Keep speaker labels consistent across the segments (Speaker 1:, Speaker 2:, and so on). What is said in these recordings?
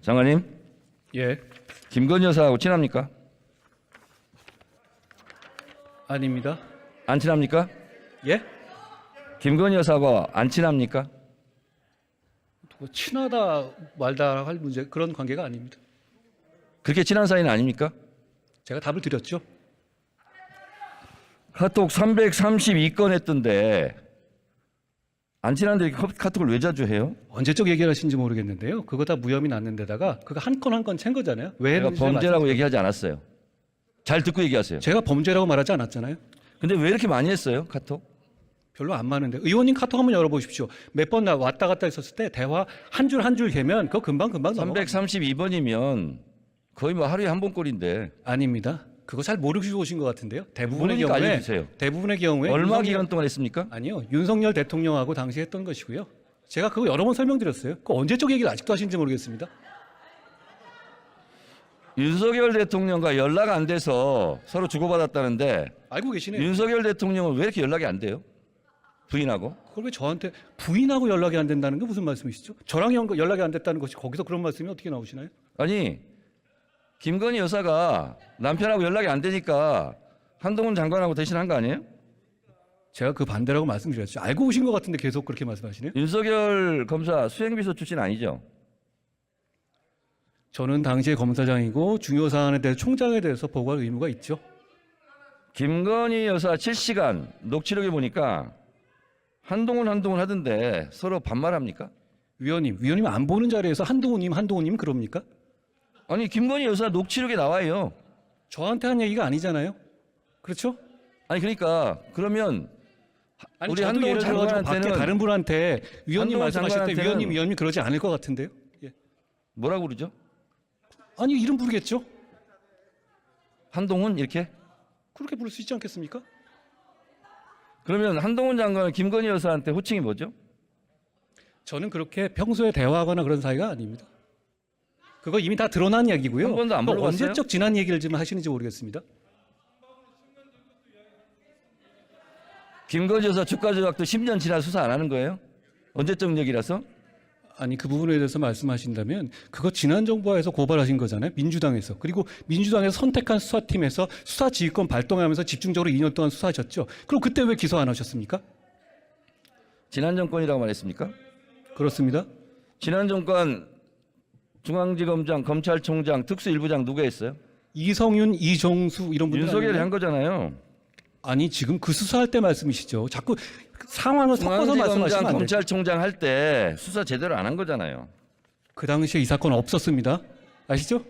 Speaker 1: 장관님,
Speaker 2: 예,
Speaker 1: 김건희 여사하고 친합니까?
Speaker 2: 아닙니다.
Speaker 1: 안 친합니까?
Speaker 2: 예?
Speaker 1: 김건희 여사하고 안 친합니까?
Speaker 2: 친하다 말다 할 문제 그런 관계가 아닙니다.
Speaker 1: 그렇게 친한 사이는 아닙니까?
Speaker 2: 제가 답을 드렸죠.
Speaker 1: 카톡 332건 했던데 안 친한데 카톡을 왜 자주 해요?
Speaker 2: 언제적 얘기를 하신지 모르겠는데요. 그거 다 무혐의 났는 데다가 그거 한 건 한 건 챈 거잖아요. 왜
Speaker 1: 제가
Speaker 2: 했는지
Speaker 1: 범죄라고 얘기하지 않았어요. 잘 듣고 얘기하세요.
Speaker 2: 제가 범죄라고 말하지 않았잖아요.
Speaker 1: 근데 왜 이렇게 많이 했어요, 카톡?
Speaker 2: 별로 안 많은데. 의원님 카톡 한번 열어보십시오. 몇 번 왔다 갔다 했었을 때 대화 한 줄 한 줄 개면 그거 금방 넘어가.
Speaker 1: 332번이면 거의 뭐 하루에 한 번 꼴인데
Speaker 2: 아닙니다. 그거 잘 모르시고 오신 것 같은데요. 대부분의
Speaker 1: 모르니까
Speaker 2: 경우에
Speaker 1: 알려주세요.
Speaker 2: 대부분의 경우에
Speaker 1: 얼마 기간 동안 했습니까?
Speaker 2: 아니요. 윤석열 대통령하고 당시 했던 것이고요. 제가 그거 여러 번 설명드렸어요. 그 언제적 얘기를 아직도 하시는지 모르겠습니다.
Speaker 1: 윤석열 대통령과 연락 안 돼서 서로 주고받았다는데
Speaker 2: 알고 계시네요.
Speaker 1: 윤석열 대통령은 왜 이렇게 연락이 안 돼요? 부인하고?
Speaker 2: 그걸 왜 저한테 부인하고 연락이 안 된다는 게 무슨 말씀이시죠? 저랑 연락이 안 됐다는 것이 거기서 그런 말씀이 어떻게 나오시나요?
Speaker 1: 아니 김건희 여사가 남편하고 연락이 안 되니까 한동훈 장관하고 대신한 거 아니에요?
Speaker 2: 제가 그 반대라고 말씀드렸죠. 알고 오신 것 같은데 계속 그렇게 말씀하시네요.
Speaker 1: 윤석열 검사 수행비서 출신 아니죠?
Speaker 2: 저는 당시에 검사장이고 중요 사안에 대해서 총장에 대해서 보고할 의무가 있죠.
Speaker 1: 김건희 여사 7시간 녹취록에 보니까 한동훈 하던데 서로 반말합니까?
Speaker 2: 위원님 안 보는 자리에서 한동훈님 그럽니까?
Speaker 1: 아니 김건희 여사 녹취록에 나와요.
Speaker 2: 저한테 한 얘기가 아니잖아요. 그렇죠?
Speaker 1: 아니 그러니까 그러면
Speaker 2: 아니,
Speaker 1: 우리
Speaker 2: 저도
Speaker 1: 한동훈
Speaker 2: 예를 들어가지고 밖에
Speaker 1: 장관한테는
Speaker 2: 다른 분한테 위원님
Speaker 1: 한동훈
Speaker 2: 말씀하실 때
Speaker 1: 장관한테는
Speaker 2: 위원님 그러지 않을 것 같은데요. 예.
Speaker 1: 뭐라고 그러죠?
Speaker 2: 아니 이름 부르겠죠.
Speaker 1: 한동훈 이렇게?
Speaker 2: 그렇게 부를 수 있지 않겠습니까?
Speaker 1: 그러면 한동훈 장관은 김건희 여사한테 호칭이 뭐죠?
Speaker 2: 저는 그렇게 평소에 대화하거나 그런 사이가 아닙니다. 그거 이미 다 드러난 얘기고요.
Speaker 1: 한 번도 안
Speaker 2: 그거
Speaker 1: 물어봤어요?
Speaker 2: 언제적 지난 얘기를 좀 하시는지 모르겠습니다.
Speaker 1: 김건희 여사 주가 조작도 10년 지나 수사 안 하는 거예요? 언제적 얘기라서?
Speaker 2: 아니 그 부분에 대해서 말씀하신다면 그거 지난 정부에서 고발하신 거잖아요. 민주당에서. 그리고 민주당에서 선택한 수사팀에서 수사지휘권 발동하면서 집중적으로 2년 동안 수사하셨죠. 그럼 그때 왜 기소 안 하셨습니까?
Speaker 1: 지난 정권이라고 말했습니까?
Speaker 2: 그렇습니다.
Speaker 1: 지난 정권 중앙지검장, 검찰총장, 특수일부장 누가 했어요?
Speaker 2: 이성윤, 이종수 이런 분들
Speaker 1: 윤석열이
Speaker 2: 아니에요?
Speaker 1: 한 거잖아요.
Speaker 2: 아니 지금 그 수사할 때 말씀이시죠. 자꾸 상황을 섞어서 말씀하시면
Speaker 1: 중앙지검장,
Speaker 2: 안 돼요.
Speaker 1: 검찰총장 할 때 수사 제대로 안 한 거잖아요.
Speaker 2: 그 당시에 이 사건 없었습니다. 아시죠?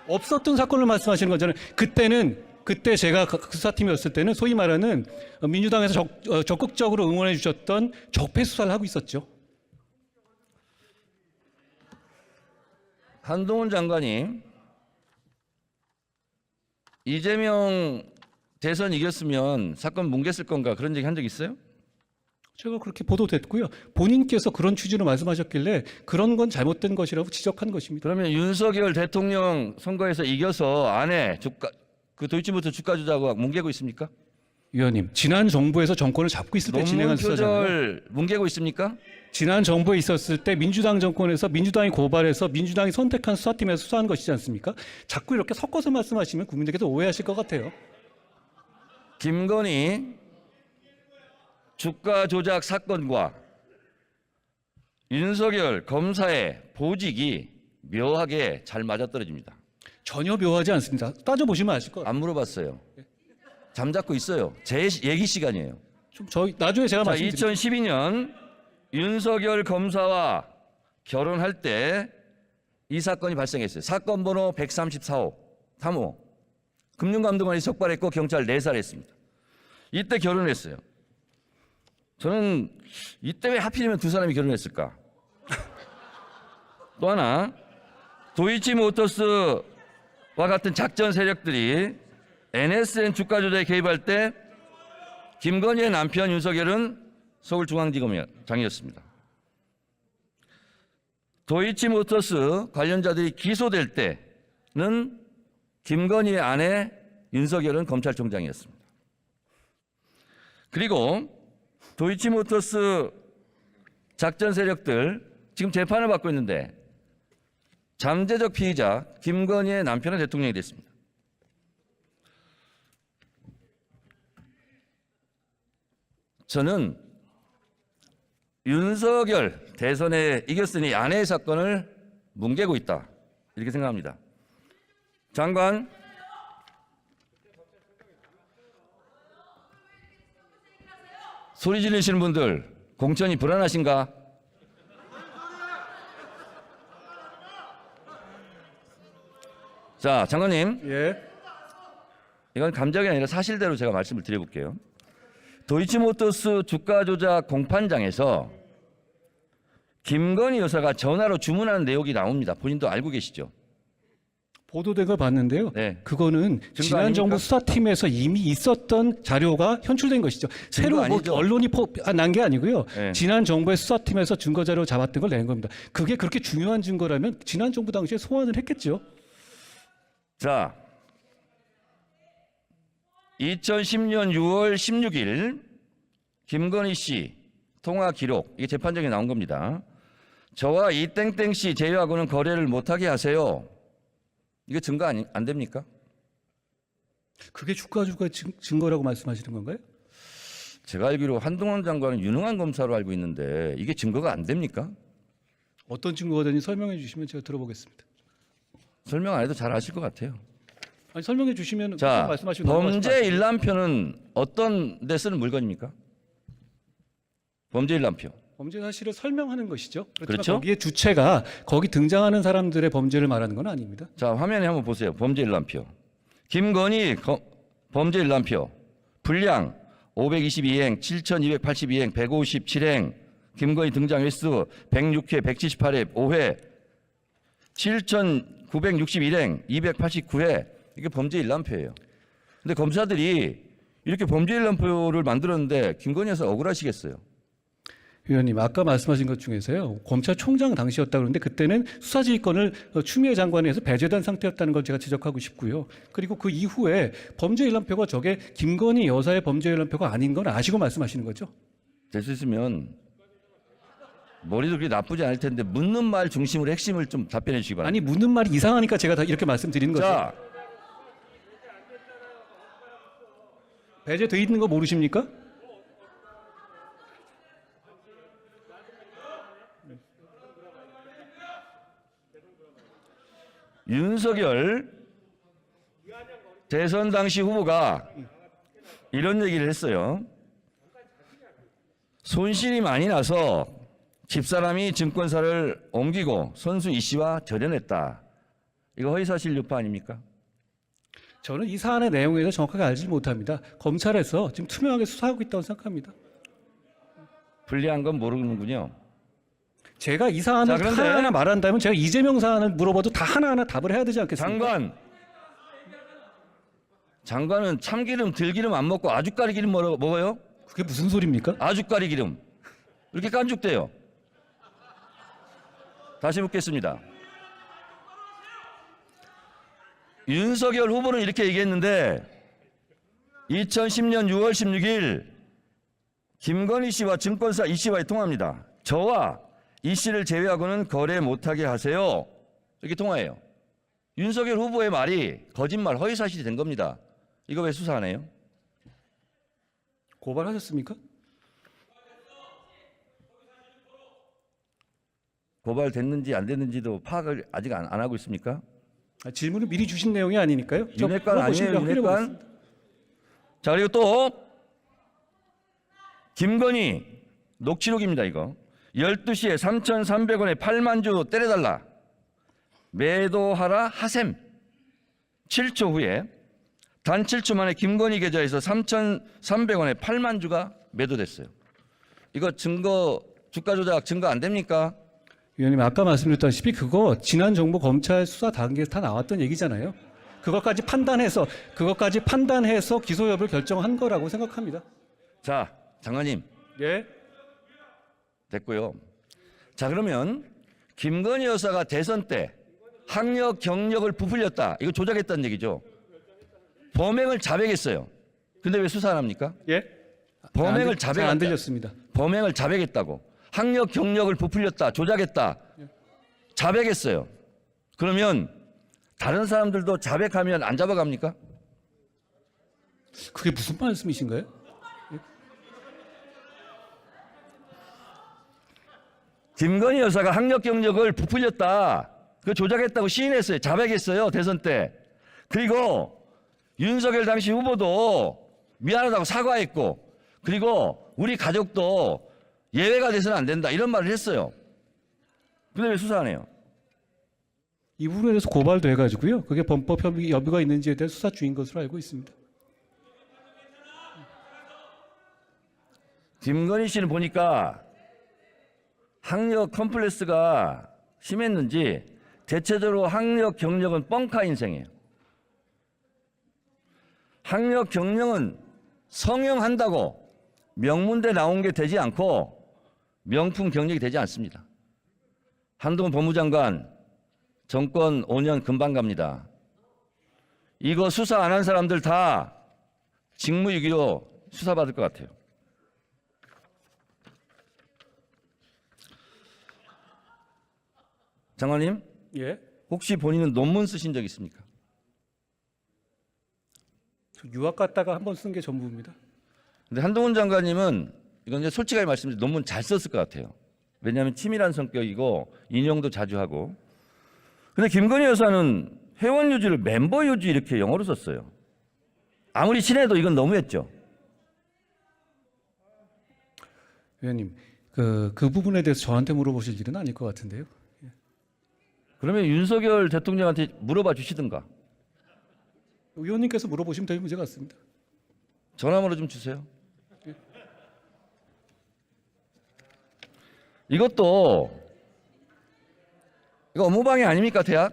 Speaker 2: 없었던 사건을 말씀하시는 거잖아요. 그때 제가 그 수사팀이었을 때는 소위 말하는 민주당에서 적극적으로 응원해 주셨던 적폐 수사를 하고 있었죠.
Speaker 1: 한동훈 장관이 이재명 대선 이겼으면 사건 뭉갰을 건가 그런 얘기 한 적 있어요?
Speaker 2: 제가 그렇게 보도됐고요. 본인께서 그런 취지로 말씀하셨길래 그런 건 잘못된 것이라고 지적한 것입니다.
Speaker 1: 그러면 윤석열 대통령 선거에서 이겨서 아내 주가 그 도이치모터 주가 조작하고 뭉개고 있습니까?
Speaker 2: 위원님, 지난 정부에서 정권을 잡고 있을 때 진행한
Speaker 1: 논문
Speaker 2: 수사잖아요.
Speaker 1: 표절 뭉개고 있습니까?
Speaker 2: 지난 정부에 있었을 때 민주당 정권에서 민주당이 고발해서 민주당이 선택한 수사팀에서 수사한 것이지 않습니까? 자꾸 이렇게 섞어서 말씀하시면 국민들께서 오해하실 것 같아요.
Speaker 1: 김건희 주가 조작 사건과 윤석열 검사의 보직이 묘하게 잘 맞아떨어집니다.
Speaker 2: 전혀 묘하지 않습니다. 따져보시면 아실 것 같아요.
Speaker 1: 안 물어봤어요. 잠잡고 있어요. 제 얘기 시간이에요.
Speaker 2: 나중에 제가
Speaker 1: 자,
Speaker 2: 말씀드릴게요.
Speaker 1: 2012년 윤석열 검사와 결혼할 때 이 사건이 발생했어요. 사건 번호 134호 3호. 금융감독원이 적발했고 경찰 내살했습니다. 이때 결혼을 했어요. 저는 이때 왜 하필이면 두 사람이 결혼했을까? 또 하나 도이치모터스와 같은 작전 세력들이 NSN 주가 조작에 개입할 때 김건희의 남편 윤석열은 서울중앙지검장이었습니다. 도이치모터스 관련자들이 기소될 때는 김건희의 아내 윤석열은 검찰총장이었습니다. 그리고 도이치모터스 작전 세력들 지금 재판을 받고 있는데 잠재적 피의자 김건희의 남편은 대통령이 됐습니다. 저는 윤석열 대선에 이겼으니 아내의 사건을 뭉개고 있다 이렇게 생각합니다. 장관, 소리 지르시는 분들 공천이 불안하신가? 자, 장관님,
Speaker 2: 예.
Speaker 1: 이건 감정이 아니라 사실대로 제가 말씀을 드려볼게요. 도이치모터스 주가 조작 공판장에서 김건희 여사가 전화로 주문하는 내용이 나옵니다. 본인도 알고 계시죠?
Speaker 2: 보도된 걸 봤는데요.
Speaker 1: 네.
Speaker 2: 그거는 지난
Speaker 1: 아닙니까?
Speaker 2: 정부 수사팀에서 이미 있었던 자료가 현출된 것이죠. 새로 뭐
Speaker 1: 아니죠?
Speaker 2: 언론이 난 게 아니고요.
Speaker 1: 네.
Speaker 2: 지난 정부의 수사팀에서 증거 자료 잡았던 걸 낸 겁니다. 그게 그렇게 중요한 증거라면 지난 정부 당시에 소환을 했겠죠.
Speaker 1: 자, 2010년 6월 16일 김건희 씨 통화 기록, 이게 재판정에 나온 겁니다. 저와 이 땡땡 씨 제외하고는 거래를 못하게 하세요. 이게 증거 안 됩니까?
Speaker 2: 그게 주가 조작 증거라고 말씀하시는 건가요?
Speaker 1: 제가 알기로 한동훈 장관은 유능한 검사로 알고 있는데 이게 증거가 안 됩니까?
Speaker 2: 어떤 증거가 되는지 설명해 주시면 제가 들어보겠습니다.
Speaker 1: 설명 안 해도 잘 아실 것 같아요.
Speaker 2: 아니, 설명해 주시면
Speaker 1: 자,
Speaker 2: 말씀하시고
Speaker 1: 범죄 일람표는 어떤 데 쓰는 물건입니까? 범죄 일람표.
Speaker 2: 범죄 사실을 설명하는 것이죠. 그렇지만
Speaker 1: 그렇죠?
Speaker 2: 거기에 주체가 거기 등장하는 사람들의 범죄를 말하는 건 아닙니다.
Speaker 1: 자, 화면에 한번 보세요. 범죄 일람표. 김건희 범죄 일람표. 분량 522행, 7282행, 157행. 김건희 등장 횟수 106회, 178회, 5회. 7961행, 289회. 이게 범죄 일람표예요. 근데 검사들이 이렇게 범죄 일람표를 만들었는데 김건희 여사 억울하시겠어요?
Speaker 2: 위원님, 아까 말씀하신 것 중에서요, 검찰총장 당시였다 그러는데 그때는 수사지휘권을 추미애 장관에서 배제된 상태였다는 걸 제가 지적하고 싶고요. 그리고 그 이후에 범죄 일람표가 저게 김건희 여사의 범죄 일람표가 아닌 건 아시고 말씀하시는 거죠?
Speaker 1: 될 수 있으면 머리도 그렇게 나쁘지 않을 텐데 묻는 말 중심으로 핵심을 좀 답변해 주시기 바랍니다.
Speaker 2: 아니, 묻는 말이 이상하니까 제가 다 이렇게 말씀드리는 거죠.
Speaker 1: 자,
Speaker 2: 배제돼 있는 거 모르십니까?
Speaker 1: 윤석열 대선 당시 후보가 이런 얘기를 했어요. 손실이 많이 나서 집사람이 증권사를 옮기고 선수 이 씨와 절연했다. 이거 허위사실 유포 아닙니까?
Speaker 2: 저는 이 사안의 내용에 대해서 정확하게 알지 못합니다. 검찰에서 지금 투명하게 수사하고 있다고 생각합니다.
Speaker 1: 불리한 건 모르는군요.
Speaker 2: 제가 이 사안을
Speaker 1: 자, 그런데
Speaker 2: 하나하나 말한다면 제가 이재명 사안을 물어봐도 다 하나하나 답을 해야 되지 않겠습니까?
Speaker 1: 장관은 참기름, 들기름 안 먹고 아주까리 기름 먹어요?
Speaker 2: 그게 무슨 소리입니까?
Speaker 1: 아주까리 기름. 이렇게 깐죽대요. 다시 묻겠습니다. 윤석열 후보는 이렇게 얘기했는데 2010년 6월 16일 김건희 씨와 증권사 이 씨와의 통화입니다. 저와 이 씨를 제외하고는 거래 못하게 하세요. 이렇게 통화해요. 윤석열 후보의 말이 거짓말, 허위사실이 된 겁니다. 이거 왜 수사 안 해요?
Speaker 2: 고발하셨습니까?
Speaker 1: 고발됐는지 안 됐는지도 파악을 아직 안 하고 있습니까?
Speaker 2: 질문을 미리 주신 내용이 아니니까요.
Speaker 1: 윤핵관 아니에요, 윤핵관? 자, 그리고 또 김건희 녹취록입니다, 이거. 12시에 3,300원에 8만 주 때려달라. 매도하라 하셈. 7초 후에 단 7초 만에 김건희 계좌에서 3,300원에 8만 주가 매도됐어요. 이거 증거, 주가 조작 증거 안 됩니까?
Speaker 2: 위원님, 아까 말씀드렸다시피 그거 지난 정부 검찰 수사 단계에서 다 나왔던 얘기잖아요. 그것까지 판단해서 기소 여부를 결정한 거라고 생각합니다.
Speaker 1: 자, 장관님.
Speaker 2: 예.
Speaker 1: 됐고요. 자, 그러면 김건희 여사가 대선 때 학력 경력을 부풀렸다. 이거 조작했다는 얘기죠. 범행을 자백했어요. 근데 왜 수사 안 합니까?
Speaker 2: 예?
Speaker 1: 범행을
Speaker 2: 잘 안
Speaker 1: 자백했다.
Speaker 2: 들렸습니다.
Speaker 1: 범행을 자백했다고. 학력 경력을 부풀렸다, 조작했다, 자백했어요. 그러면 다른 사람들도 자백하면 안 잡아갑니까?
Speaker 2: 그게 무슨 말씀이신가요?
Speaker 1: 김건희 여사가 학력 경력을 부풀렸다, 그 조작했다고 시인했어요. 자백했어요, 대선 때. 그리고 윤석열 당시 후보도 미안하다고 사과했고, 그리고 우리 가족도 예외가 돼서는 안 된다, 이런 말을 했어요. 근데 왜 수사 안 해요?
Speaker 2: 이 부분에 대해서 고발도 해가지고요. 그게 범법 여부가 있는지에 대한 수사 중인 것으로 알고 있습니다.
Speaker 1: 김건희 씨는 보니까 학력 컴플렉스가 심했는지 대체적으로 학력 경력은 뻥카 인생이에요. 학력 경력은 성형한다고 명문대 나온 게 되지 않고 명품 경력이 되지 않습니다. 한동훈 법무장관 정권 5년 금방 갑니다. 이거 수사 안 한 사람들 다 직무유기로 수사받을 것 같아요. 장관님,
Speaker 2: 예.
Speaker 1: 혹시 본인은 논문 쓰신 적 있습니까?
Speaker 2: 저 유학 갔다가 한 번 쓴 게 전부입니다.
Speaker 1: 근데 한동훈 장관님은 이건 이제 솔직하게 말씀드리면 논문 잘 썼을 것 같아요. 왜냐하면 치밀한 성격이고 인용도 자주 하고. 근데 김건희 여사는 회원 유지를 멤버 유지 이렇게 영어로 썼어요. 아무리 친해도 이건 너무했죠.
Speaker 2: 의원님, 그 부분에 대해서 저한테 물어보실 일은 아닐 것 같은데요.
Speaker 1: 그러면 윤석열 대통령한테 물어봐 주시든가.
Speaker 2: 의원님께서 물어보시면 될 문제 같습니다.
Speaker 1: 전화번호 좀 주세요. 이것도 이거 업무방해 아닙니까, 대학?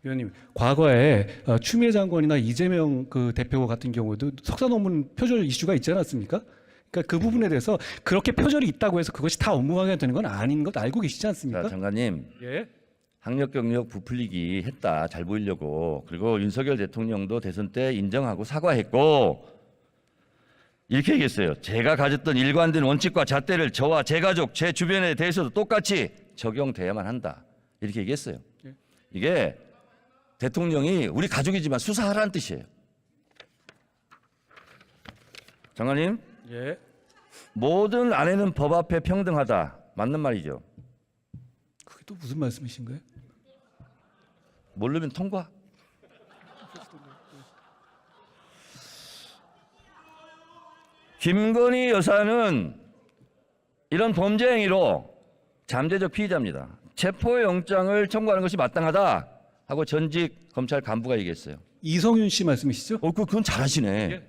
Speaker 2: 의원님, 과거에 추미애 장관이나 이재명 그 대표 같은 경우도 석사 논문 표절 이슈가 있지 않았습니까? 그러니까 그 부분에 대해서 그렇게 표절이 있다고 해서 그것이 다 업무방해가 되는 건 아닌 것 알고 계시지 않습니까?
Speaker 1: 자, 장관님.
Speaker 2: 예.
Speaker 1: 학력 경력 부풀리기 했다, 잘 보이려고. 그리고 윤석열 대통령도 대선 때 인정하고 사과했고 이렇게 얘기했어요. 제가 가졌던 일관된 원칙과 잣대를 저와 제 가족, 제 주변에 대해서도 똑같이 적용돼야만 한다, 이렇게 얘기했어요.
Speaker 2: 예.
Speaker 1: 이게 대통령이 우리 가족이지만 수사하라는 뜻이에요. 장관님,
Speaker 2: 예.
Speaker 1: 모든 아내는 법 앞에 평등하다, 맞는 말이죠.
Speaker 2: 그게 또 무슨 말씀이신가요?
Speaker 1: 모르면 통과. 김건희 여사는 이런 범죄 행위로 잠재적 피의자입니다. 체포영장을 청구하는 것이 마땅하다 하고 전직 검찰 간부가 얘기했어요.
Speaker 2: 이성윤 씨 말씀이시죠?
Speaker 1: 그건 잘하시네.
Speaker 2: 예.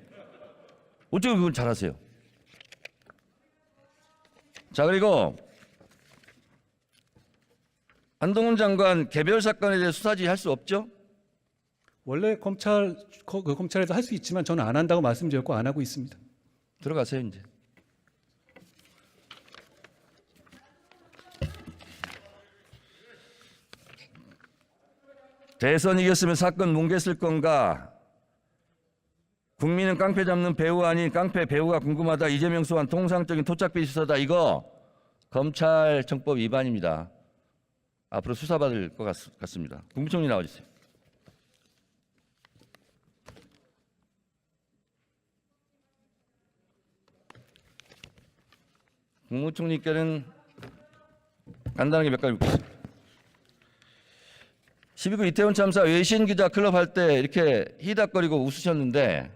Speaker 1: 어떻게 그건 잘하세요? 자, 그리고 한동훈 장관 개별 사건에 대해 수사지 할 수 없죠?
Speaker 2: 원래 검찰에서 할 수 있지만 저는 안 한다고 말씀드렸고 안 하고 있습니다.
Speaker 1: 들어가세요, 이제. 대선 이겼으면 사건 뭉갰을 건가? 국민은 깡패 잡는 배우 아닌 깡패 배우가 궁금하다. 이재명 소환 통상적인 토착비 수사다. 이거 검찰청법 위반입니다. 앞으로 수사받을 것 같습니다. 국무총리 나와주세요. 국무총리께는 간단하게 몇 가지 묻겠습니다. 12구 이태원 참사 외신 기자 클럽 할 때 이렇게 히닥거리고 웃으셨는데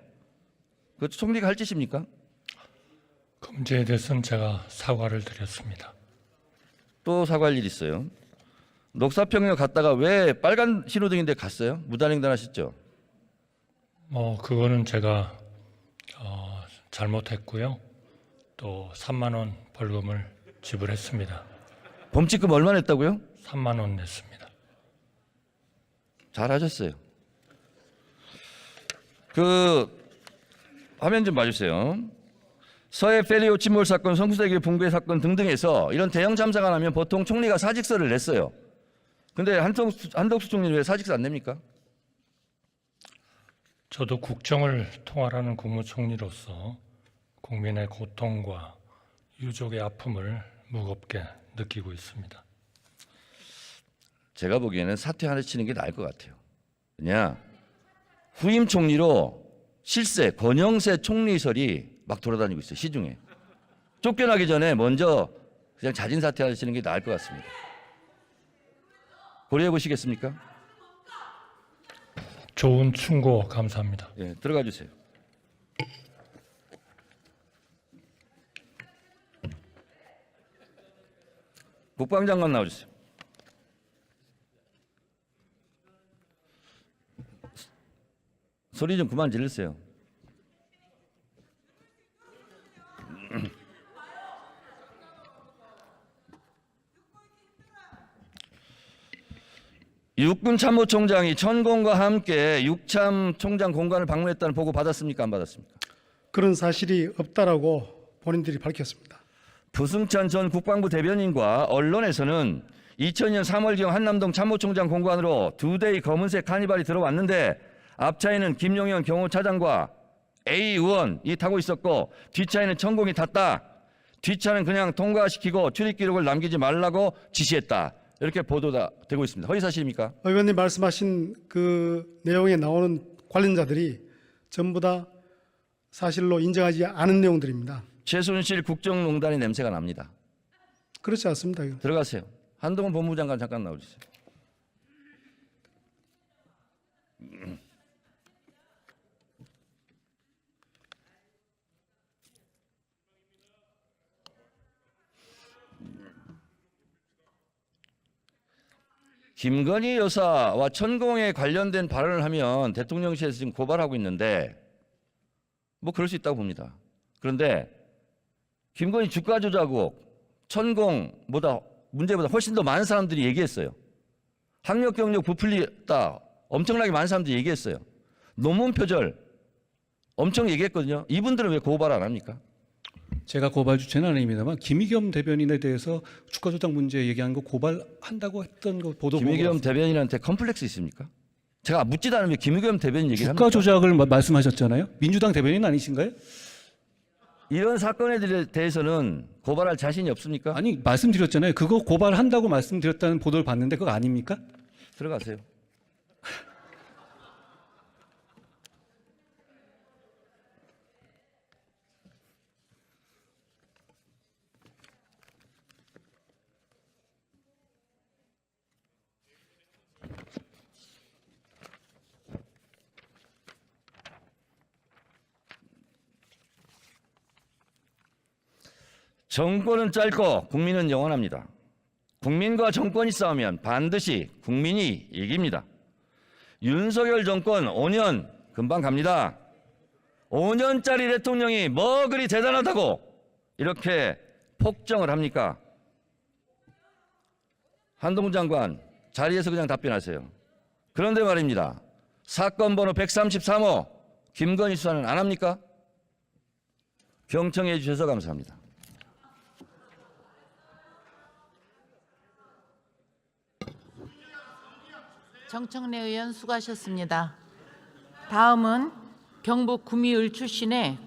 Speaker 1: 그것도 총리가 할 짓입니까?
Speaker 3: 그 문제에 대해서는 제가 사과를 드렸습니다.
Speaker 1: 또 사과할 일 있어요. 녹사평역 갔다가 왜 빨간 신호등인데 갔어요? 무단횡단하셨죠?
Speaker 3: 그거는 제가 잘못했고요. 또 3만 원 벌금을 지불했습니다.
Speaker 1: 범칙금 얼마 냈다고요?
Speaker 3: 3만 원 냈습니다.
Speaker 1: 잘하셨어요. 그 화면 좀 봐주세요. 서해 페리오 침몰 사건, 성수대교 붕괴 사건 등등에서 이런 대형 참사가 나면 보통 총리가 사직서를 냈어요. 근데 한덕수 총리는 왜 사직서 안 냅니까?
Speaker 3: 저도 국정을 통할하는 국무총리로서 국민의 고통과 유족의 아픔을 무겁게 느끼고 있습니다.
Speaker 1: 제가 보기에는 사퇴하나 치는 게 나을 것 같아요. 그냥 후임 총리로 실세 권영세 총리설이 막 돌아다니고 있어요. 시중에. 쫓겨나기 전에 먼저 그냥 자진 사퇴하시는 게 나을 것 같습니다. 고려해 보시겠습니까?
Speaker 3: 좋은 충고 감사합니다.
Speaker 1: 예, 들어가 주세요. 국방장관 나와주세요. 소리 좀 그만 지르세요. 육군 참모총장이 천공과 함께 육참 총장 공관을 방문했다는 보고 받았습니까? 안 받았습니까?
Speaker 4: 그런 사실이 없다라고 본인들이 밝혔습니다.
Speaker 1: 부승찬 전 국방부 대변인과 언론에서는 2000년 3월경 한남동 참모총장 공관으로 2대의 검은색 카니발이 들어왔는데 앞차에는 김용현 경호차장과 A 의원이 타고 있었고 뒷차에는 천공이 탔다. 뒷차는 그냥 통과시키고 출입 기록을 남기지 말라고 지시했다. 이렇게 보도가 되고 있습니다. 허위 사실입니까?
Speaker 4: 의원님 말씀하신 그 내용에 나오는 관련자들이 전부 다 사실로 인정하지 않은 내용들입니다.
Speaker 1: 최순실 국정농단의 냄새가 납니다.
Speaker 4: 그렇지 않습니다.
Speaker 1: 들어가세요. 한동훈 법무장관 잠깐 나와주세요. 김건희 여사와 천공에 관련된 발언을 하면 대통령실에서 지금 고발하고 있는데 뭐 그럴 수 있다고 봅니다. 그런데 김건희 주가 조작국 천공보다 문제보다 훨씬 더 많은 사람들이 얘기했어요. 학력 경력 부풀리다 엄청나게 많은 사람들이 얘기했어요. 논문 표절 엄청 얘기했거든요. 이분들은 왜 고발 안 합니까?
Speaker 2: 제가 고발 주체는 아닙니다만 김의겸 대변인에 대해서 주가 조작 문제 얘기한 거 고발한다고 했던 거 보도 보고
Speaker 1: 김의겸
Speaker 2: 왔습니다.
Speaker 1: 대변인한테 컴플렉스 있습니까? 제가 묻지도 않으면 김의겸 대변인 얘기를 합니까?
Speaker 2: 주가 조작을 말씀하셨잖아요. 민주당 대변인 아니신가요?
Speaker 1: 이런 사건에 대해서는 고발할 자신이 없습니까?
Speaker 2: 아니 말씀드렸잖아요. 그거 고발한다고 말씀드렸다는 보도를 봤는데 그거 아닙니까?
Speaker 1: 들어가세요. 정권은 짧고 국민은 영원합니다. 국민과 정권이 싸우면 반드시 국민이 이깁니다. 윤석열 정권 5년 금방 갑니다. 5년짜리 대통령이 뭐 그리 대단하다고 이렇게 폭정을 합니까? 한동훈 장관 자리에서 그냥 답변하세요. 그런데 말입니다. 사건 번호 133호 김건희 수사는 안 합니까? 경청해 주셔서 감사합니다.
Speaker 5: 정청래 의원 수고하셨습니다. 다음은 경북 구미을 출신의